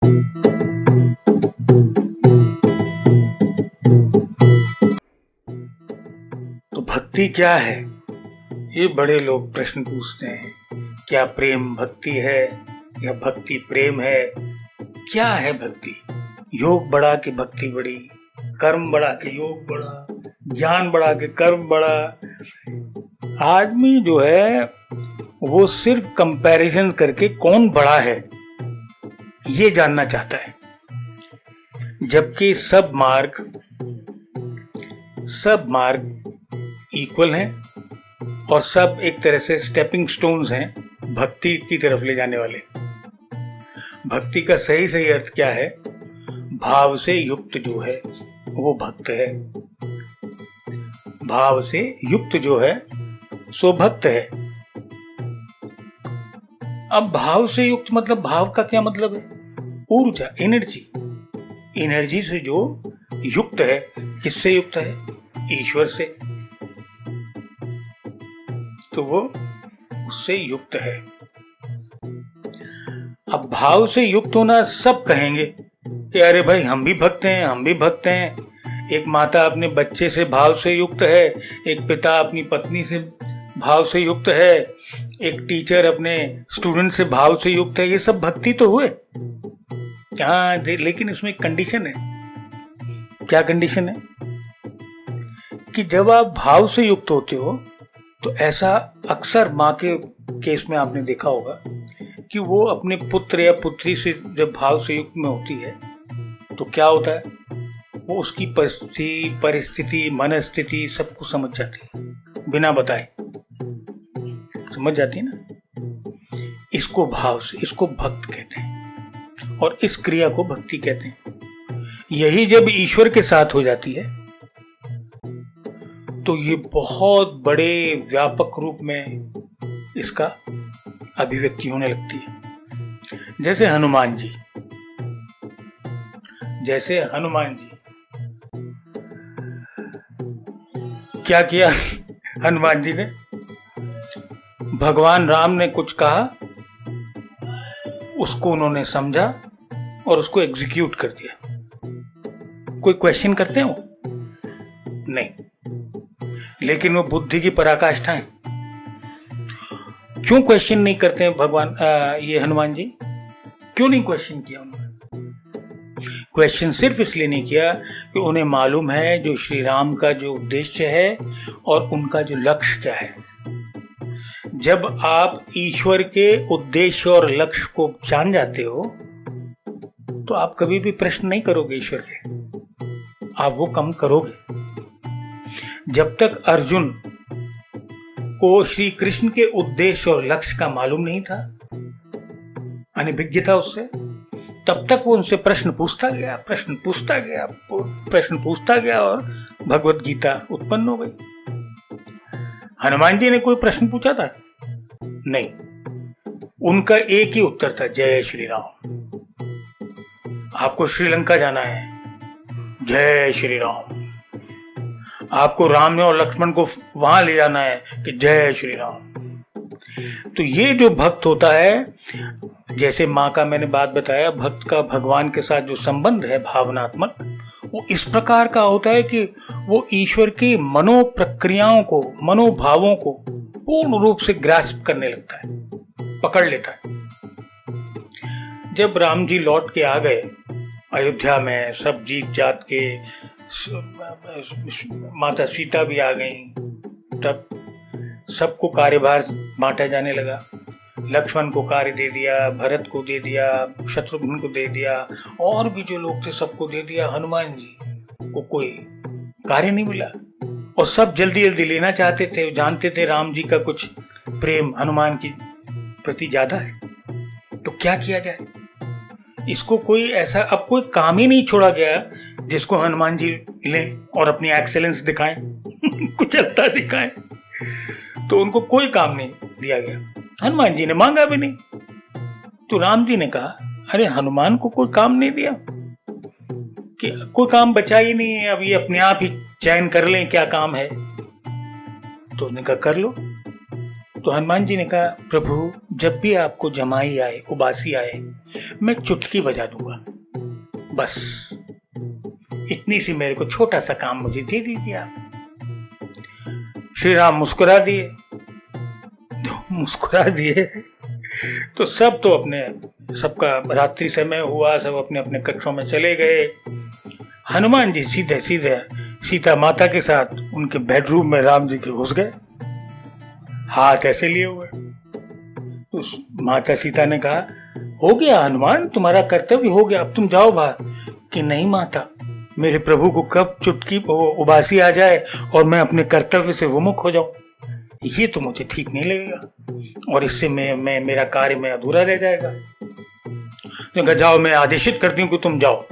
तो भक्ति क्या है, ये बड़े लोग प्रश्न पूछते हैं। क्या प्रेम भक्ति है या भक्ति प्रेम है? क्या है भक्ति? योग बढ़ा के भक्ति बढ़ी, कर्म बढ़ा के योग बढ़ा, ज्ञान बढ़ा के कर्म बढ़ा। आदमी जो है वो सिर्फ कंपैरिजन करके कौन बड़ा है ये जानना चाहता है, जबकि सब मार्ग इक्वल हैं और सब एक तरह से स्टेपिंग स्टोन्स हैं भक्ति की तरफ ले जाने वाले। भक्ति का सही अर्थ क्या है? भाव से युक्त जो है वो भक्त है। भाव से युक्त जो है सो भक्त है। अब भाव से युक्त मतलब भाव का क्या मतलब है? ऊर्जा, एनर्जी से जो युक्त है। किससे युक्त है? ईश्वर से। तो वो उससे युक्त है। अब भाव से युक्त होना सब कहेंगे कि अरे भाई हम भी भक्त हैं। एक माता अपने बच्चे से भाव से युक्त है, एक पिता अपनी पत्नी से भाव से युक्त है, एक टीचर अपने स्टूडेंट से भाव से युक्त है। ये सब भक्ति तो हुए। हाँ, लेकिन इसमें एक कंडीशन है। क्या कंडीशन है? कि जब आप भाव से युक्त होते हो तो ऐसा अक्सर माँ के केस में आपने देखा होगा कि वो अपने पुत्र या पुत्री से जब भाव से युक्त में होती है तो क्या होता है? वो उसकी परिस्थिति, मनस्थिति सबको समझ जाती है, बिना बताए समझ जाती है ना। इसको भाव से, इसको भक्त कहते हैं और इस क्रिया को भक्ति कहते हैं। यही जब ईश्वर के साथ हो जाती है तो ये बहुत बड़े व्यापक रूप में इसका अभिव्यक्ति होने लगती है। जैसे हनुमान जी क्या किया हनुमान जी ने? भगवान राम ने कुछ कहा, उसको उन्होंने समझा और उसको एग्जीक्यूट कर दिया। कोई क्वेश्चन करते हो? नहीं। लेकिन वो बुद्धि की पराकाष्ठा है। क्यों क्वेश्चन नहीं करते हैं भगवान ये हनुमान जी? क्यों नहीं क्वेश्चन किया उन्होंने? क्वेश्चन सिर्फ इसलिए नहीं किया कि उन्हें मालूम है जो श्री राम का जो उद्देश्य है और उनका जो लक्ष्य क्या है। जब आप ईश्वर के उद्देश्य और लक्ष्य को जान जाते हो तो आप कभी भी प्रश्न नहीं करोगे ईश्वर के, आप वो कम करोगे। जब तक अर्जुन को श्री कृष्ण के उद्देश्य और लक्ष्य का मालूम नहीं था, अनभिज्ञ था उससे, तब तक वो उनसे प्रश्न पूछता गया और भगवत गीता उत्पन्न हो गई। हनुमान जी ने कोई प्रश्न पूछा था? नहीं। उनका एक ही उत्तर था, जय श्री राम। आपको श्रीलंका जाना है, जय श्री राम। आपको राम और लक्ष्मण को वहां ले जाना है कि जय श्री राम। तो ये जो भक्त होता है, जैसे माँ का मैंने बात बताया, भक्त का भगवान के साथ जो संबंध है भावनात्मक, वो इस प्रकार का होता है कि वो ईश्वर की मनो प्रक्रियाओं को, मनोभावों को पूर्ण रूप से ग्रास्प करने लगता है, पकड़ लेता है। जब राम जी लौट के आ गए अयोध्या में, सब जीत जात के, माता सीता भी आ गई, तब सबको कार्यभार बांटा जाने लगा। लक्ष्मण को कार्य दे दिया, भरत को दे दिया, शत्रुघ्न को दे दिया, और भी जो लोग थे सबको दे दिया। हनुमान जी को कोई कार्य नहीं मिला और सब जल्दी जल्दी लेना चाहते थे। जानते थे राम जी का कुछ प्रेम हनुमान की प्रति ज्यादा है, तो क्या किया जाए? इसको कोई ऐसा, अब कोई काम ही नहीं छोड़ा गया जिसको हनुमान जी लें और अपनी एक्सेलेंस दिखाएं कुशलता दिखाएं। तो उनको कोई काम नहीं दिया गया, हनुमान जी ने मांगा भी नहीं। तो राम जी ने कहा, अरे हनुमान को कोई काम नहीं दिया कि कोई काम बचा ही नहीं है, अब ये अपने आप ही चयन कर लें क्या काम है। तो उन्होंने कहा कर लो। तो हनुमान जी ने कहा, प्रभु जब भी आपको जमाई आए, उबासी आए, मैं चुटकी बजा दूंगा, बस इतनी सी मेरे को छोटा सा काम मुझे दे दीजिए आप। श्री राम मुस्कुरा दिए, तो सब तो अपने, सबका रात्रि समय हुआ, सब अपने अपने कक्षों में चले गए। हनुमान जी सीधे सीधे सीता माता के साथ उनके बेडरूम में राम जी के घुस गए, हाथ ऐसे लिए हुए। तो माता सीता ने कहा, हो गया हनुमान, तुम्हारा कर्तव्य हो गया, अब तुम जाओ बाहर। कि नहीं माता, मेरे प्रभु को कब चुटकी उबासी आ जाए और मैं अपने कर्तव्य से विमुख हो जाऊं, ये तो मुझे ठीक नहीं लगेगा और इससे मैं मेरा कार्य में अधूरा रह जाएगा। तो कहा, जाओ मैं आदेशित करती हूँ कि तुम जाओ।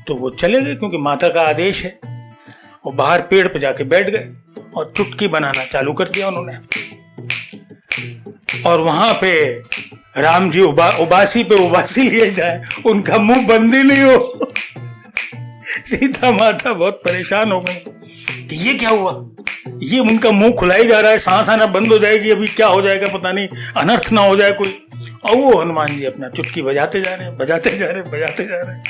तो वो चले गए क्योंकि माता का आदेश है। वो बाहर पेड़ पर जाके बैठ गए और चुटकी बनाना चालू कर दिया उन्होंने। और वहां पे राम जी उबासी पे उबासी लिए जाए, उनका मुंह बंद ही नहीं हो। सीता माता बहुत परेशान हो गई कि ये क्या हुआ, ये उनका मुंह खुला ही जा रहा है, सांस आना बंद हो जाएगी, अभी क्या हो जाएगा पता नहीं, अनर्थ ना हो जाए कोई। और वो हनुमान जी अपना चुटकी बजाते जा रहे हैं।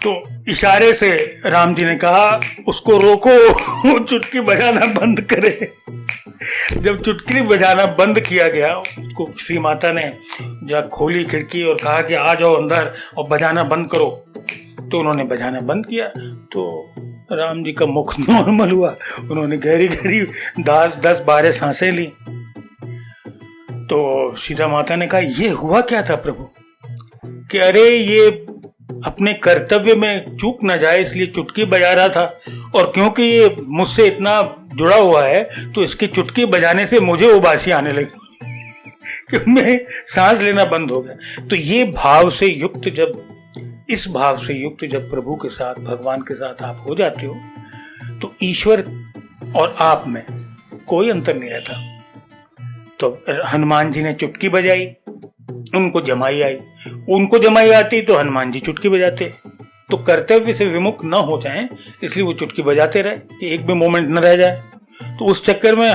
तो इशारे से राम जी ने कहा, उसको रोको, वो चुटकी बजाना बंद करे। जब चुटकी बजाना बंद किया गया, उसको श्री माता ने जब खोली खिड़की और कहा कि आ जाओ अंदर और बजाना बंद करो, तो उन्होंने बजाना बंद किया। तो राम जी का मुख नॉर्मल हुआ, उन्होंने गहरी गहरी 10-12 सांसें ली। तो सीता माता ने कहा, ये हुआ क्या था प्रभु? कि अरे ये अपने कर्तव्य में चूक न जाए इसलिए चुटकी बजा रहा था, और क्योंकि ये मुझसे इतना जुड़ा हुआ है तो इसकी चुटकी बजाने से मुझे उबासी आने लगी कि मैं सांस लेना बंद हो गया। तो ये भाव से युक्त इस भाव से युक्त जब प्रभु के साथ, भगवान के साथ आप हो जाते हो, तो ईश्वर और आप में कोई अंतर नहीं रहता। तो हनुमान जी ने चुटकी बजाई, उनको जमाई आती तो हनुमान जी चुटकी बजाते। तो कर्तव्य से विमुख न हो जाएं, इसलिए वो चुटकी बजाते रहे कि एक भी मोमेंट न रह जाए। तो उस चक्कर में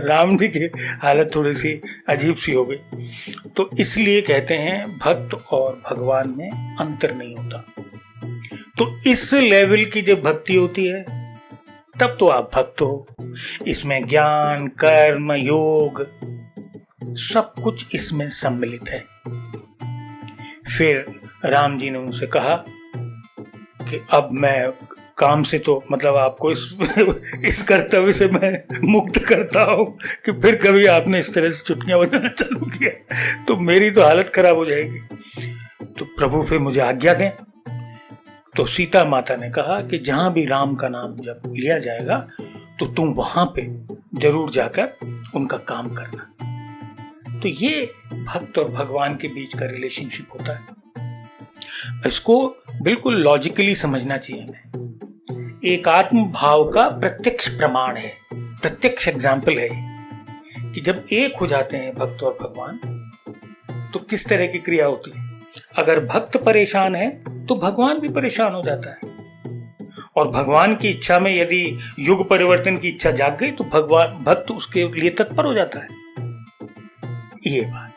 राम जी की हालत थोड़ी सी अजीब सी हो गई। तो इसलिए कहते हैं भक्त और भगवान में अंतर नहीं होता। तो इस लेवल की जब भक्ति होती है तब तो आप भक्त हो। इसमें ज्ञान, कर्म, योग सब कुछ इसमें सम्मिलित है। फिर राम जी ने उनसे कहा कि अब मैं काम से तो मतलब आपको इस कर्तव्य से मैं मुक्त करता हूँ कि फिर कभी आपने इस तरह से चुटकियां बजाना चालू किया तो मेरी तो हालत खराब हो जाएगी। तो प्रभु फिर मुझे आज्ञा दें। तो सीता माता ने कहा कि जहां भी राम का नाम जब लिया जाएगा तो तुम वहां पे जरूर जाकर उनका काम करना। तो ये भक्त और भगवान के बीच का रिलेशनशिप होता है। इसको बिल्कुल लॉजिकली समझना चाहिए हमें। एकात्म भाव का प्रत्यक्ष प्रमाण है, प्रत्यक्ष एग्जाम्पल है कि जब एक हो जाते हैं भक्त और भगवान तो किस तरह की क्रिया होती है। अगर भक्त परेशान है तो भगवान भी परेशान हो जाता है, और भगवान की इच्छा में यदि युग परिवर्तन की इच्छा जाग गई तो भक्त उसके लिए तत्पर हो जाता है। ये बात